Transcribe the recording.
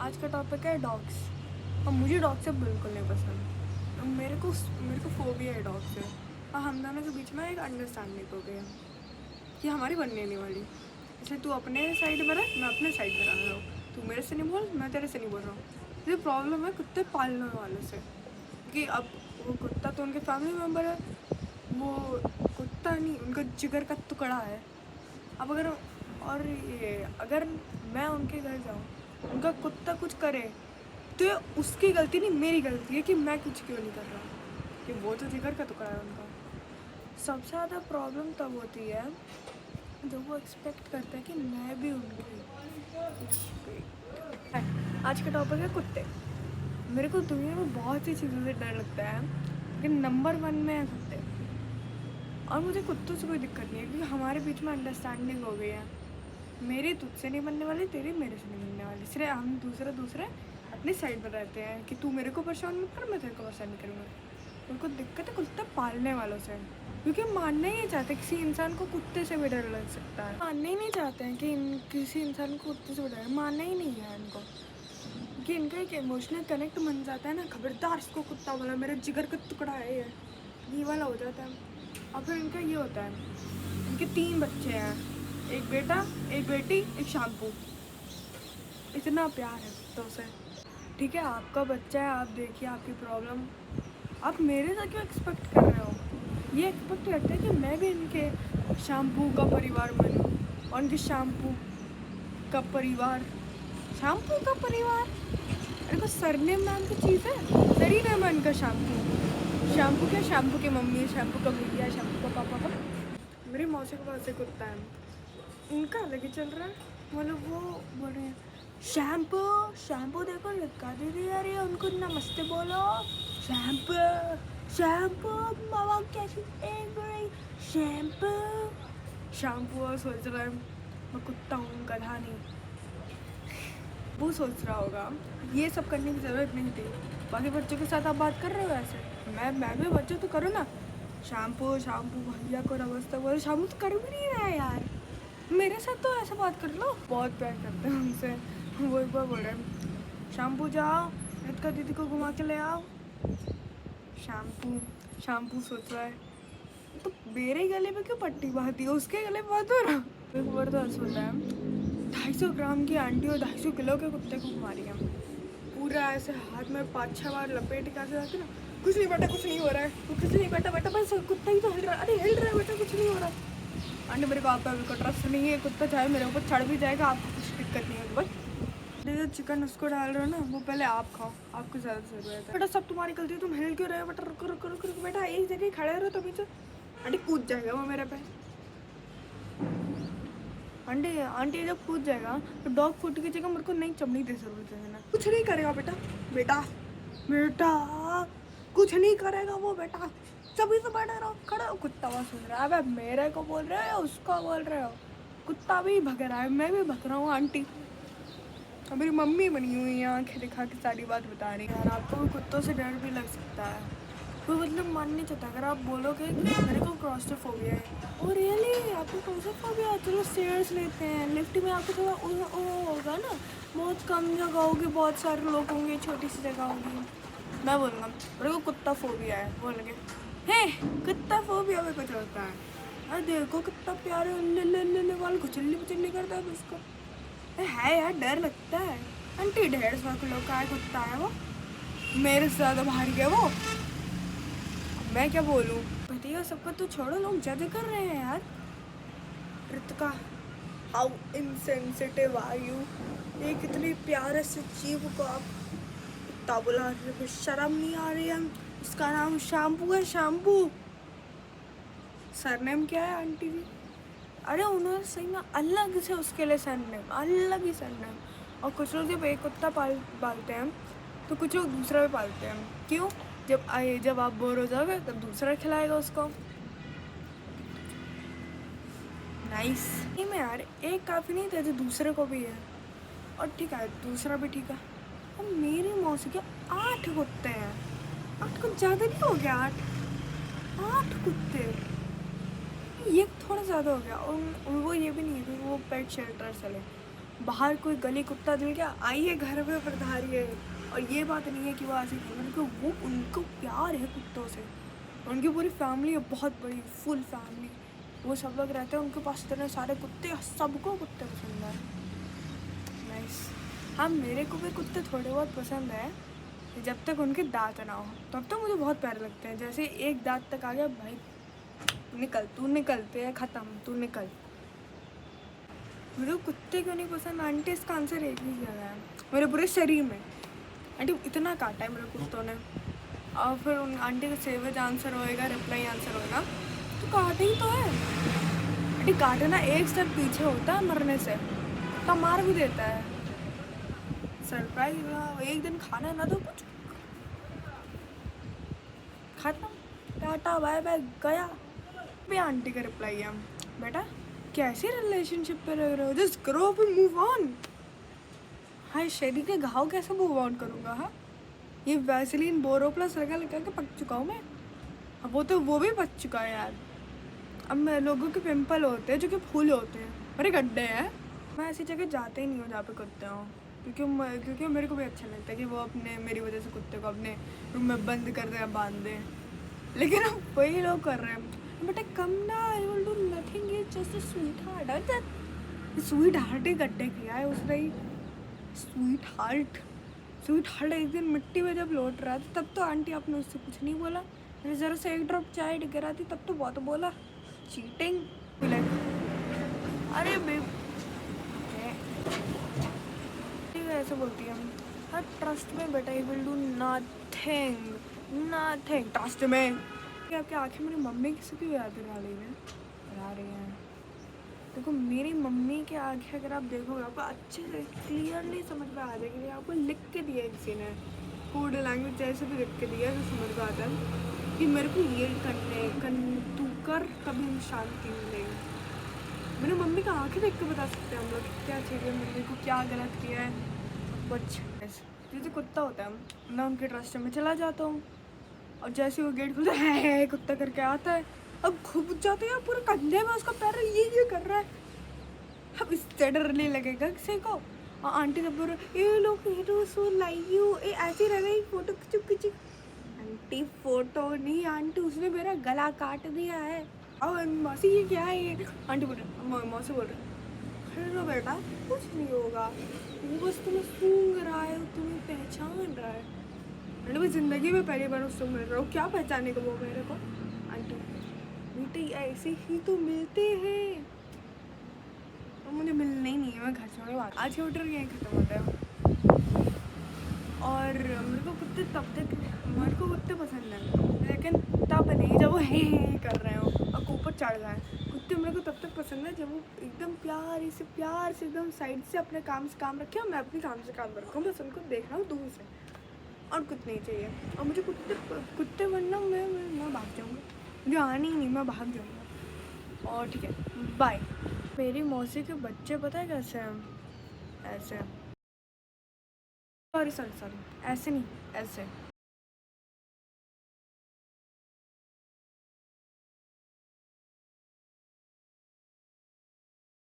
आज का टॉपिक है डॉग्स। और मुझे डॉग से बिल्कुल नहीं पसंद। मेरे को फोबिया है डॉग से। और हम दोनों के बीच में एक अंडरस्टैंडिंग हो गया कि हमारी बनने नहीं वाली। इसलिए तू अपने साइड में रह, मैं अपने साइड में रह रहा हूँ। तू मेरे से नहीं बोल, मैं तेरे से नहीं बोल रहा हूँ। ये प्रॉब्लम है कुत्ते पालने वाले से कि अब वो कुत्ता तो उनके फैमिली मेम्बर है, वो कुत्ता नहीं, उनका जिगर का टुकड़ा है। अब अगर मैं उनके घर जाऊँ, उनका कुत्ता कुछ करे तो ये उसकी गलती नहीं, मेरी गलती है कि मैं कुछ क्यों नहीं कर रहा, कि वो तो जिगर का टुकड़ा है उनका। सबसे ज़्यादा प्रॉब्लम तब होती है जब वो एक्सपेक्ट करते हैं कि मैं भी उनकी। आज का टॉपिक है कुत्ते। मेरे को दुनिया में बहुत सी चीज़ों से डर लगता है, लेकिन नंबर 1 में है कुत्ते। और मुझे कुत्तों से कोई दिक्कत नहीं है क्योंकि हमारे बीच में अंडरस्टैंडिंग हो गई है। मेरी तुझसे नहीं बनने वाली, तेरी मेरे से नहीं बनने वाली, इसलिए हम दूसरे अपनी साइड पर रहते हैं कि तू मेरे को परेशान मत कर, मैं तेरे को परेशान नहीं करूँगा। उनको दिक्कत है कुत्ते पालने वालों से, क्योंकि मानना ही नहीं चाहते किसी इंसान को कुत्ते से भी डर लग सकता है। मानना ही नहीं चाहते हैं कि किसी इंसान को कुत्ते से भी डर, मानना ही नहीं है इनको, कि इनका एक इमोशनल कनेक्ट बन जाता है ना। खबरदार इसको कुत्ता बोला, मेरा जिगर का टुकड़ा है ये वाला हो जाता है। और फिर इनका ये होता है, इनके 3 बच्चे हैं, एक बेटा, एक बेटी, एक शैम्पू। इतना प्यार है कुत्तों से। ठीक है, आपका बच्चा है, आप देखिए आपकी प्रॉब्लम, आप मेरे से क्यों एक्सपेक्ट कर रहे हो? ये एक्सपेक्ट करते हैं कि मैं भी इनके शैम्पू का परिवार बनूं, और इनके शैम्पू का परिवार, शैम्पू का परिवार, अरे को सरनेम नाम की चीज़ है, सरी नाम है इनका शैम्पू। शैम्पू क्या, शैम्पू की मम्मी, शैम्पू का भैया, शैम्पू का पापा। मेरी मौसी के पास से कुत्ता है, उनका अलग ही चल रहा है। मतलब वो बोल रहे हैं शैम्पू शैम्पू देखो लटका दे रही है, अरे उनको नमस्ते बोलो, शैम्पू शैम्पू मामा कैसी एक बड़ी शैम्पू शैम्पू। और सोच रहा है मैं कुत्ता हूँ, गधा नहीं। वो सोच रहा होगा ये सब करने की ज़रूरत नहीं थी। बाकी बच्चों के साथ आप बात कर रहे हो ऐसे, मैं भी बच्चों तो करो ना, शैम्पू शैम्पू भैया को नमस्ते बोलो, शैम्पू तो कर भी नहीं रहा है यार। मेरे साथ तो ऐसा बात कर लो, बहुत प्यार करते हैं उनसे। वो एक बार बोल रहे हैं शैम्पू जाओ रितिका दीदी को घुमा के ले आओ। शैम्पू सोच रहा है तो मेरे गले पे क्यों पट्टी बांधी है, उसके गले पे बांधो ना। एक बार तो ऐसा होता है 250 ग्राम की आंटी और 250 किलो के कुत्ते को घुमा रही है, पूरा ऐसे हाथ में 5-6 बार लपेट के ऐसे जाती ना, कुछ नहीं बेटा, कुछ नहीं हो रहा है, कुछ नहीं बेटा, बेटा बस कुत्ता ही तो हिल रहा है, अरे हिल रहा है बेटा, कुछ नहीं हो रहा है। आंटी मेरे को आप पे बिल्कुल ट्रस्ट नहीं है, कुत्ता चाहे मेरे ऊपर चढ़ भी जाएगा, आपको कुछ दिक्कत नहीं है। बस जो चिकन उसको डाल रहे हो ना, वो पहले आप खाओ, आपको ज़्यादा ज़रूरत है। बेटा सब तुम्हारी गलती है, तुम हिल क्यों रहे हो बेटा, रुको रुको रुको रुको बेटा, एक जगह खड़े रहो, तभी तो। आंटी कूद जाएगा वो मेरे पे, आंटी जब कूद जाएगा तो डॉग फूड की जगह मेरे को नई चमड़ी दे जरूरत है ना। कुछ नहीं करेगा बेटा, बेटा बेटा कुछ नहीं करेगा वो बेटा, सभी से बैठे रहो, खड़े हो। कुत्ता वहाँ सुन रहा है, अब मेरे को बोल रहे हो या उसको बोल रहे हो? कुत्ता भी भग रहा है, मैं भी भग रहा हूँ। आंटी और मेरी मम्मी बनी हुई है, आँखें दिखा के सारी बात बता रही है। यार आपको भी कुत्तों से डर भी लग सकता है, कोई मतलब मान नहीं चाहता अगर आप बोलोगे कि मेरे को क्लॉस्ट्रोफोबिया है। और रियली आपको क्लॉस्ट्रोफोबिया है, चलो स्टेयर्स लेते हैं, लिफ्ट में आपको थोड़ा होगा ना, बहुत कम जगह होगी, बहुत सारे लोग होंगे, छोटी सी जगह होगी। मैं बोलूँगा मेरे को कुत्ता फोबिया है, बोलेंगे हे कुत्ता फोबिया में कुछ होता है, अरे देखो कितना प्यारे वाले कुचल्ली पुचल्ली करता है उसको, है यार डर लगता है। आंटी 150 किलो का है कुत्ता है वो, मेरे से ज़्यादा भारी है वो, मैं क्या बोलूँ। भैया सबका तो छोड़ो, लोग जज कर रहे हैं यार। Ritika how insensitive are you, ये कितने प्यारे से जीव को आप कुत्ता बुला रहे हो, शर्म नहीं आ रही है? उसका नाम शैम्पू है, शैम्पू। सरनेम क्या है आंटी जी? अरे उन्होंने सही में अलग से उसके लिए सरनेम, अलग ही सरनेम। और कुछ लोग जब एक कुत्ता पालते हैं तो कुछ लोग दूसरा भी पालते हैं। क्यों? जब आप बोर हो जाओगे तब दूसरा खिलाएगा उसको। नाइस। नहीं में यार एक काफ़ी नहीं था, जो दूसरे को भी है, और ठीक है दूसरा भी ठीक है। अब मेरी मौसी के 8 कुत्ते हैं, 8 कुछ ज़्यादा नहीं हो गया? 8 कुत्ते, ये थोड़ा ज़्यादा हो गया। और वो ये भी नहीं है कि वो पेट शेल्टर चले, बाहर कोई गली कुत्ता मिल गया, आइए घर पे पधारिए। और ये बात नहीं है कि वो ऐसे खेल, उनको वो उनको प्यार है कुत्तों से। उनकी पूरी फैमिली है, बहुत बड़ी फुल फैमिली, वो सब लोग रहते हैं उनके पास इतने सारे कुत्ते, सबको कुत्ते पसंद है। नाइस। हाँ, मेरे को भी कुत्ते थोड़े बहुत पसंद है, जब तक उनके दांत ना हो तब तो मुझे बहुत प्यारे लगते हैं। जैसे एक दांत तक आ गया, भाई निकल, तू निकलते है, ख़त्म, तू निकल। मेरे को कुत्ते क्यों नहीं पसंद? आंटी, इसका आंसर एक ही जगह है, मेरे पूरे शरीर में। आंटी इतना काटा है मेरे कुत्तों ने। और फिर उन आंटी का सेवेज आंसर होएगा, रिप्लाई आंसर होएगा, तो काटे ही तो है। आंटी काटना एक स्टेप पीछे होता है मरने से, तो मार भी देता है। सरप्राइज, एक दिन खाना ना तो कुछ खत्म, टाटा बाय बाय, गया भी। आंटी का रिप्लाई है, बेटा कैसे रिलेशनशिप पे रह रहे हो, just grow up and move on. हाँ, शरीर के घाव कैसे मूव ऑन करूँगा? हाँ, ये वैसलीन बोरो प्लस लगा लगा के पक चुका हूँ मैं। अब वो भी पक चुका है यार। अब मैं लोगों के पिंपल होते हैं जो कि फूल होते हैं, मेरे गड्ढे हैं। मैं ऐसी जगह जाते ही नहीं हूँ जहाँ पे कुत्ते हों, क्योंकि मेरे को भी अच्छा लगता है कि वो अपने मेरी वजह से कुत्ते को अपने रूम में बंद कर दें या बांध दें। लेकिन अब वही लोग कर रहे हैं, बेटा कम ना, I will do nothing, is just a sweetheart. Sweetheart ही गड्ढे किया है उसने ही। स्वीट हार्ट एक दिन मिट्टी में जब लौट रहा था तब तो आंटी आपने उससे कुछ नहीं बोला। मैंने ज़रा से एक ड्रॉप चाय गिरा थी तब तो बहुत बोला, चीटिंग। अरे ऐसे बोलती है, हाँ ट्रस्ट में बेटा, आई विल डू नथिंग, ट्रस्ट में। आपकी आंखें मेरी मम्मी किसी की याद दिला रही हैं। देखो मेरी मम्मी की आंखें अगर आप देखोगे आपको अच्छे से क्लियरली समझ में आ जाएगी। आपको लिख के दिया है किसी ने, कोड लैंग्वेज जैसे भी लिख के दिया है, तो समझ में आता है कि मेरे को ये तू कर, तभी शांति मिलेगी। मेरी मम्मी का आंखें देख के बता सकते हैं हम लोग क्या चाहिए, मम्मी को क्या गलत किया है कुछ। जैसे कुत्ता होता है, मैं उनके ट्रस्ट में चला जाता हूँ और जैसे वो गेट खुलता है कुत्ता करके आता है, अब घुप जाते हैं पूरे कंधे में उसका पैर, ये कर रहा है। अब इससे डर नहीं लगेगा किसी को। और आंटी सब बोल रहे, ये लोग हीरो सो लाइक यू, ये ऐसी रह गई फोटो खिंच। आंटी फोटो नहीं, आंटी उसने मेरा गला काट दिया है। और मौसी ये क्या है ये? आंटी बोल रहे, मौसी बोल रहे, हेलो बेटा कुछ नहीं होगा, वो बस तुम्हें सूंघ रहा है, तुम्हें पहचान रहा है। मैंने भी ज़िंदगी में पहली बार उससे मिल रहा हूँ, क्या पहचाने को वो मेरे को। आंटी बेटे ऐसे ही तो मिलते हैं, और मुझे मिलना ही नहीं है, मैं घर छोड़े बात। आज का वीडियो यहीं ख़त्म होता है। और मेरे को कुत्ते पसंद है, लेकिन तब नहीं जब वो हे कर रहे हो और ऊपर चढ़ गए। कुत्ते मेरे को तब तक पसंद है जब वो एकदम प्यार से एकदम साइड से अपने काम से काम रखे और मैं अपने काम से काम रखूँ, बस उनको देख रहा हूँ दूर से, और कुछ नहीं चाहिए। और मुझे कुत्ते बनना, मैं भाग जाऊँगी, मुझे आनी ही नहीं, मैं भाग जाऊँगा। और ठीक है, बाय। मेरी मौसी के बच्चे पता है कैसे हैं? ऐसे, सॉरी ऐसे नहीं, ऐसे